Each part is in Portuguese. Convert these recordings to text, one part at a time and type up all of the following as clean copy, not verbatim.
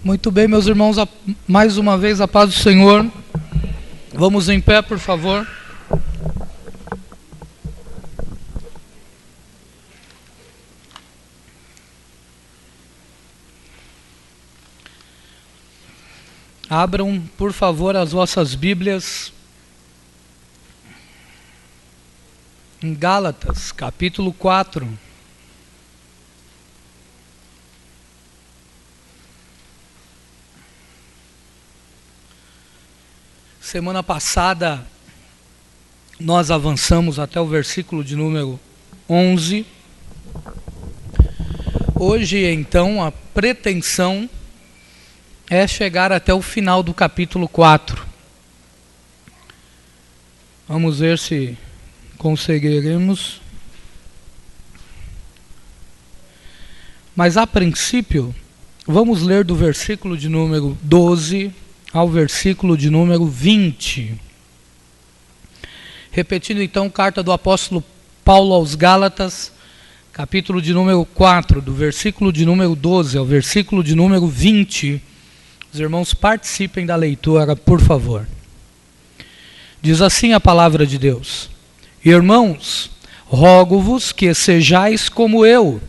Muito bem, meus irmãos, mais uma vez a paz do Senhor. Vamos em pé, por favor. Abram, por favor, as vossas Bíblias em Gálatas, capítulo 4. Semana passada nós avançamos até o versículo de número 11. Hoje, então, a pretensão é chegar até o final do capítulo 4. Vamos ver se conseguiremos. Mas a princípio, vamos ler do versículo de número 12 ao versículo de número 20. Repetindo então, carta do apóstolo Paulo aos Gálatas, capítulo de número 4, do versículo de número 12 ao versículo de número 20. Os irmãos participem da leitura, por favor. Diz assim a palavra de Deus: Irmãos, rogo-vos que sejais como eu,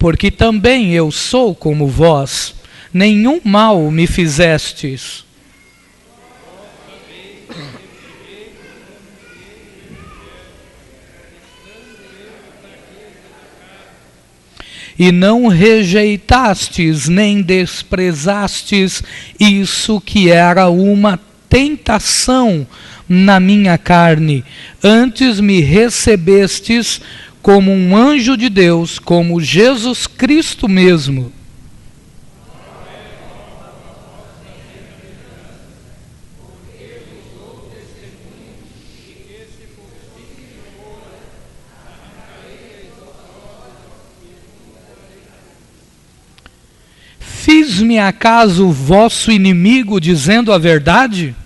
porque também eu sou como vós. Nenhum mal me fizestes. E não rejeitastes nem desprezastes isso que era uma tentação na minha carne. Antes me recebestes como um anjo de Deus, como Jesus Cristo mesmo. Fiz-me acaso vosso inimigo dizendo a verdade?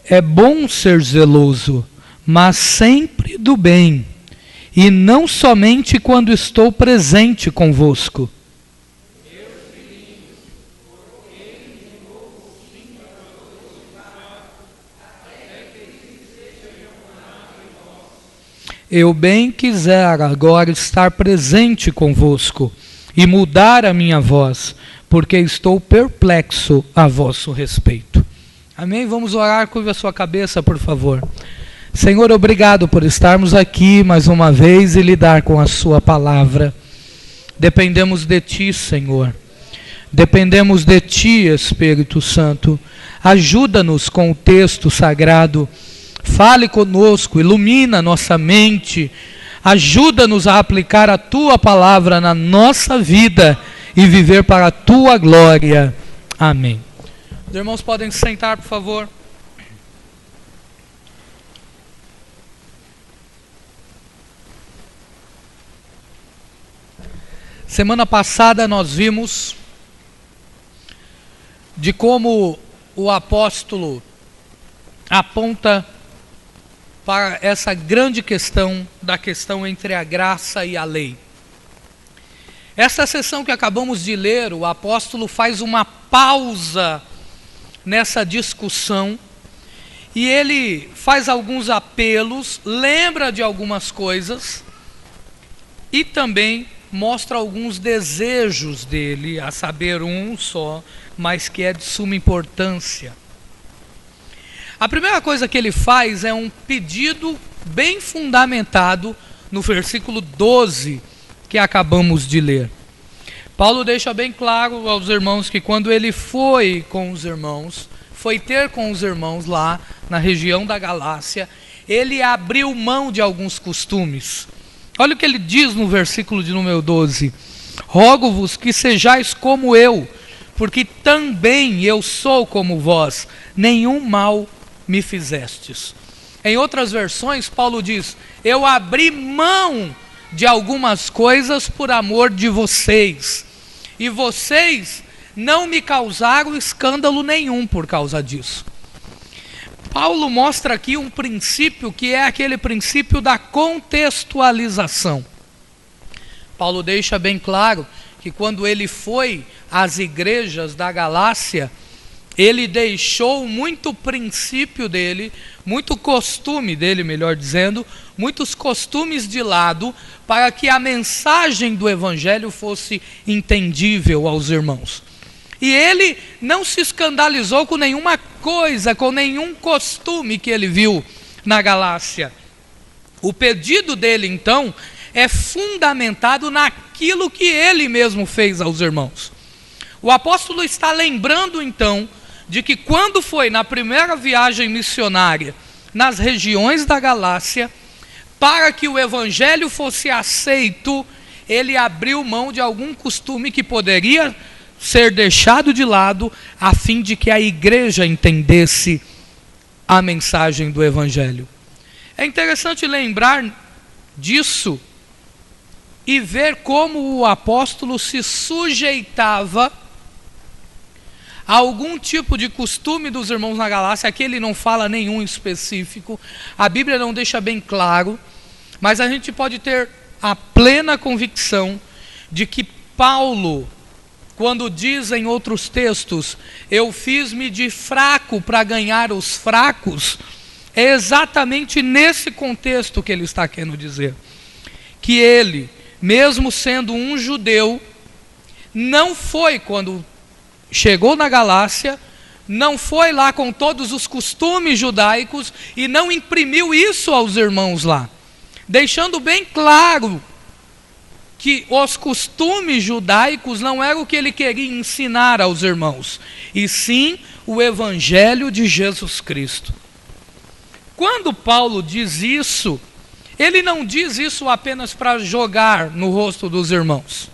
É bom ser zeloso, mas sempre do bem, e não somente quando estou presente convosco. Eu bem quisera agora estar presente convosco e mudar a minha voz, porque estou perplexo a vosso respeito. Amém? Vamos orar, curva a sua cabeça, por favor. Senhor, obrigado por estarmos aqui mais uma vez e lidar com a sua palavra. Dependemos de ti, Senhor. Dependemos de ti, Espírito Santo. Ajuda-nos com o texto sagrado. Fale conosco, ilumina nossa mente, ajuda-nos a aplicar a Tua palavra na nossa vida e viver para a Tua glória. Amém. Os irmãos podem se sentar, por favor. Semana passada nós vimos de como o apóstolo aponta para essa grande questão da questão entre a graça e a lei. Essa sessão que acabamos de ler, o apóstolo faz uma pausa nessa discussão e ele faz alguns apelos, lembra de algumas coisas e também mostra alguns desejos dele, a saber, um só, mas que é de suma importância. A primeira coisa que ele faz é um pedido bem fundamentado no versículo 12 que acabamos de ler. Paulo deixa bem claro aos irmãos que quando ele foi ter com os irmãos lá na região da Galácia, ele abriu mão de alguns costumes. Olha o que ele diz no versículo de número 12: Rogo-vos que sejais como eu, porque também eu sou como vós, nenhum mal me fizestes. Em outras versões, Paulo diz: eu abri mão de algumas coisas por amor de vocês, e vocês não me causaram escândalo nenhum por causa disso. Paulo mostra aqui um princípio que é aquele princípio da contextualização. Paulo deixa bem claro que quando ele foi às igrejas da Galácia, ele deixou muito princípio dele, muito costume dele, melhor dizendo, muitos costumes de lado, para que a mensagem do Evangelho fosse entendível aos irmãos. E ele não se escandalizou com nenhuma coisa, com nenhum costume que ele viu na Galácia. O pedido dele, então, é fundamentado naquilo que ele mesmo fez aos irmãos. O apóstolo está lembrando, então, de que quando foi na primeira viagem missionária nas regiões da Galácia, para que o evangelho fosse aceito, ele abriu mão de algum costume que poderia ser deixado de lado, a fim de que a igreja entendesse a mensagem do evangelho. É interessante lembrar disso e ver como o apóstolo se sujeitava a algum tipo de costume dos irmãos na Galácia. Aqui ele não fala nenhum específico, a Bíblia não deixa bem claro, mas a gente pode ter a plena convicção de que Paulo, quando diz em outros textos, eu fiz-me de fraco para ganhar os fracos, é exatamente nesse contexto que ele está querendo dizer. Que ele, mesmo sendo um judeu, não foi, quando chegou na Galácia, não foi lá com todos os costumes judaicos e não imprimiu isso aos irmãos lá, deixando bem claro que os costumes judaicos não eram o que ele queria ensinar aos irmãos, e sim o Evangelho de Jesus Cristo. Quando Paulo diz isso, ele não diz isso apenas para jogar no rosto dos irmãos,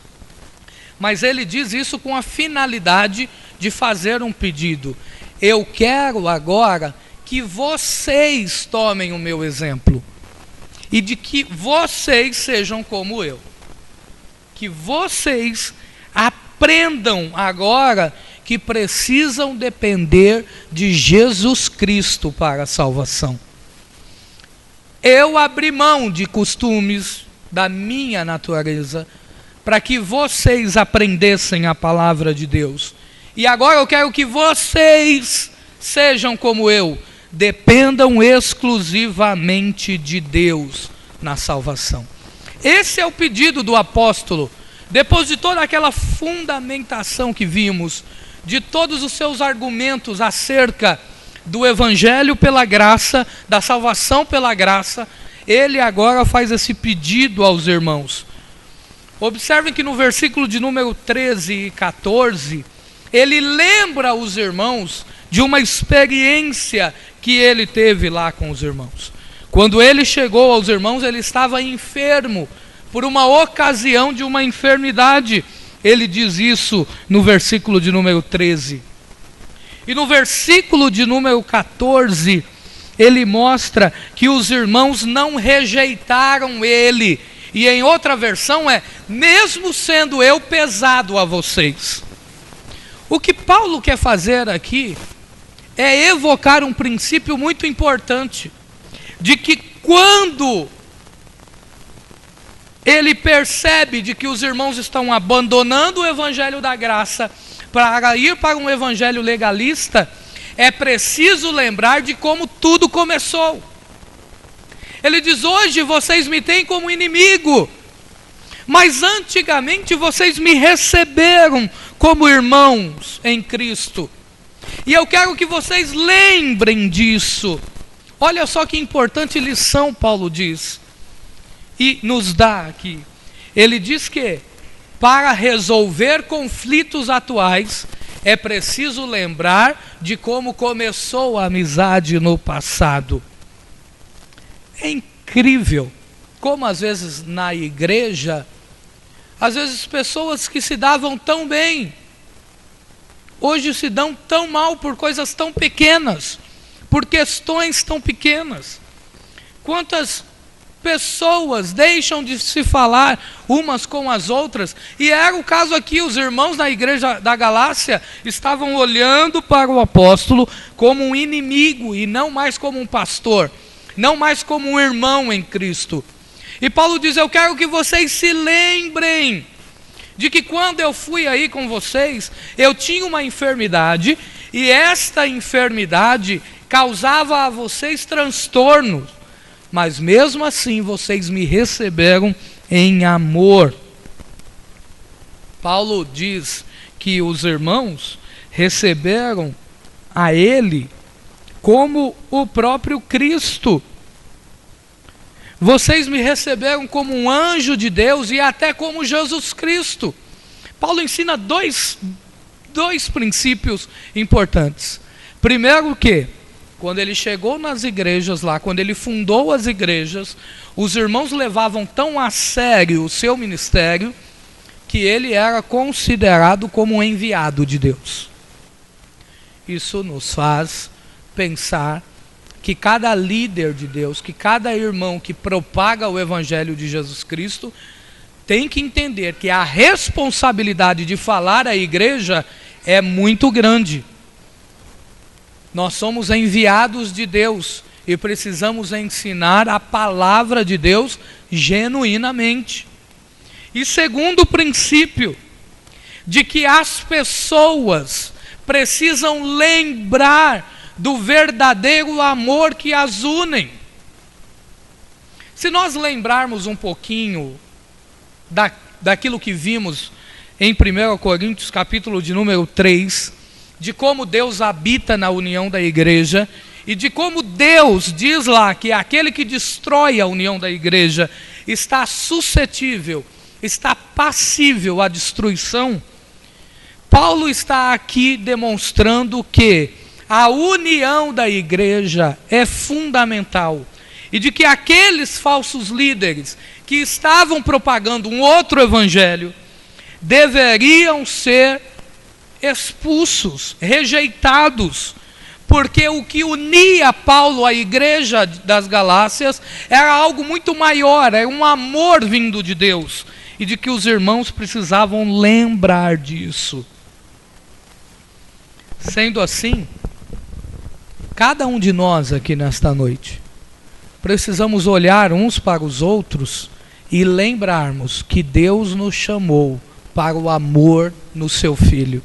mas ele diz isso com a finalidade de fazer um pedido. Eu quero agora que vocês tomem o meu exemplo, e de que vocês sejam como eu. Que vocês aprendam agora que precisam depender de Jesus Cristo para a salvação. Eu abri mão de costumes da minha natureza para que vocês aprendessem a palavra de Deus. E agora eu quero que vocês sejam como eu, dependam exclusivamente de Deus na salvação. Esse é o pedido do apóstolo, depois de toda aquela fundamentação que vimos, de todos os seus argumentos acerca do evangelho pela graça, da salvação pela graça, ele agora faz esse pedido aos irmãos. Observem que no versículo de número 13 e 14, ele lembra os irmãos de uma experiência que ele teve lá com os irmãos. Quando ele chegou aos irmãos, ele estava enfermo, por uma ocasião de uma enfermidade. Ele diz isso no versículo de número 13. E no versículo de número 14, ele mostra que os irmãos não rejeitaram ele. E em outra versão é, mesmo sendo eu pesado a vocês. O que Paulo quer fazer aqui é evocar um princípio muito importante, de que quando ele percebe de que os irmãos estão abandonando o evangelho da graça para ir para um evangelho legalista, é preciso lembrar de como tudo começou. Ele diz, hoje vocês me têm como inimigo, mas antigamente vocês me receberam como irmãos em Cristo. E eu quero que vocês lembrem disso. Olha só que importante lição Paulo diz e nos dá aqui. Ele diz que para resolver conflitos atuais é preciso lembrar de como começou a amizade no passado. É incrível como às vezes na igreja, às vezes pessoas que se davam tão bem, hoje se dão tão mal por coisas tão pequenas, por questões tão pequenas. Quantas pessoas deixam de se falar umas com as outras, e era o caso aqui. Os irmãos na igreja da Galácia estavam olhando para o apóstolo como um inimigo e não mais como um pastor, não mais como um irmão em Cristo. E Paulo diz: eu quero que vocês se lembrem de que quando eu fui aí com vocês, eu tinha uma enfermidade, e esta enfermidade causava a vocês transtornos, mas mesmo assim vocês me receberam em amor. Paulo diz que os irmãos receberam a ele como o próprio Cristo. Vocês me receberam como um anjo de Deus e até como Jesus Cristo. Paulo ensina dois princípios importantes. Primeiro que, quando ele chegou nas igrejas lá, quando ele fundou as igrejas, os irmãos levavam tão a sério o seu ministério, que ele era considerado como um enviado de Deus. Isso nos faz pensar que cada líder de Deus, que cada irmão que propaga o evangelho de Jesus Cristo, tem que entender que a responsabilidade de falar à igreja é muito grande. Nós somos enviados de Deus e precisamos ensinar a palavra de Deus genuinamente. E segundo princípio, de que as pessoas precisam lembrar do verdadeiro amor que as unem. Se nós lembrarmos um pouquinho daquilo que vimos em 1 Coríntios, capítulo de número 3, de como Deus habita na união da igreja, e de como Deus diz lá que aquele que destrói a união da igreja está suscetível, está passível à destruição, Paulo está aqui demonstrando que a união da igreja é fundamental, e de que aqueles falsos líderes que estavam propagando um outro evangelho deveriam ser expulsos, rejeitados, porque o que unia Paulo à igreja das Galácias era algo muito maior, era um amor vindo de Deus, e de que os irmãos precisavam lembrar disso. Sendo assim, cada um de nós aqui nesta noite, precisamos olhar uns para os outros e lembrarmos que Deus nos chamou para o amor no seu Filho.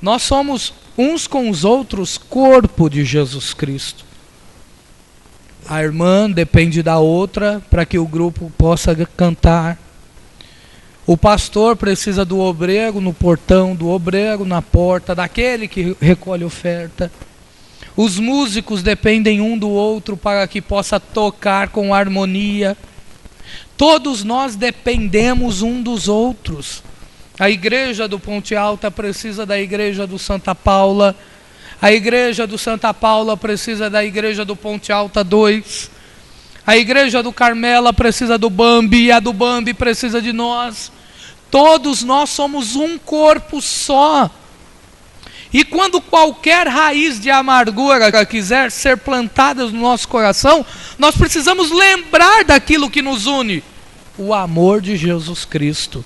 Nós somos uns com os outros corpo de Jesus Cristo. A irmã depende da outra para que o grupo possa cantar. O pastor precisa do obreiro no portão, do obreiro na porta, daquele que recolhe oferta. Os músicos dependem um do outro para que possa tocar com harmonia. Todos nós dependemos um dos outros. A igreja do Ponte Alta precisa da igreja do Santa Paula. A igreja do Santa Paula precisa da igreja do Ponte Alta 2. A igreja do Carmela precisa do Bambi, e a do Bambi precisa de nós. Todos nós somos um corpo só. E quando qualquer raiz de amargura quiser ser plantada no nosso coração, nós precisamos lembrar daquilo que nos une: o amor de Jesus Cristo.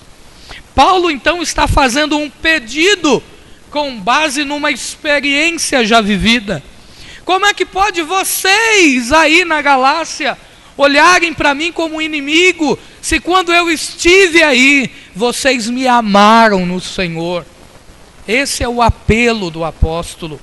Paulo então está fazendo um pedido com base numa experiência já vivida. Como é que pode vocês aí na Galácia olharem para mim como um inimigo, se quando eu estive aí, vocês me amaram no Senhor? Esse é o apelo do apóstolo.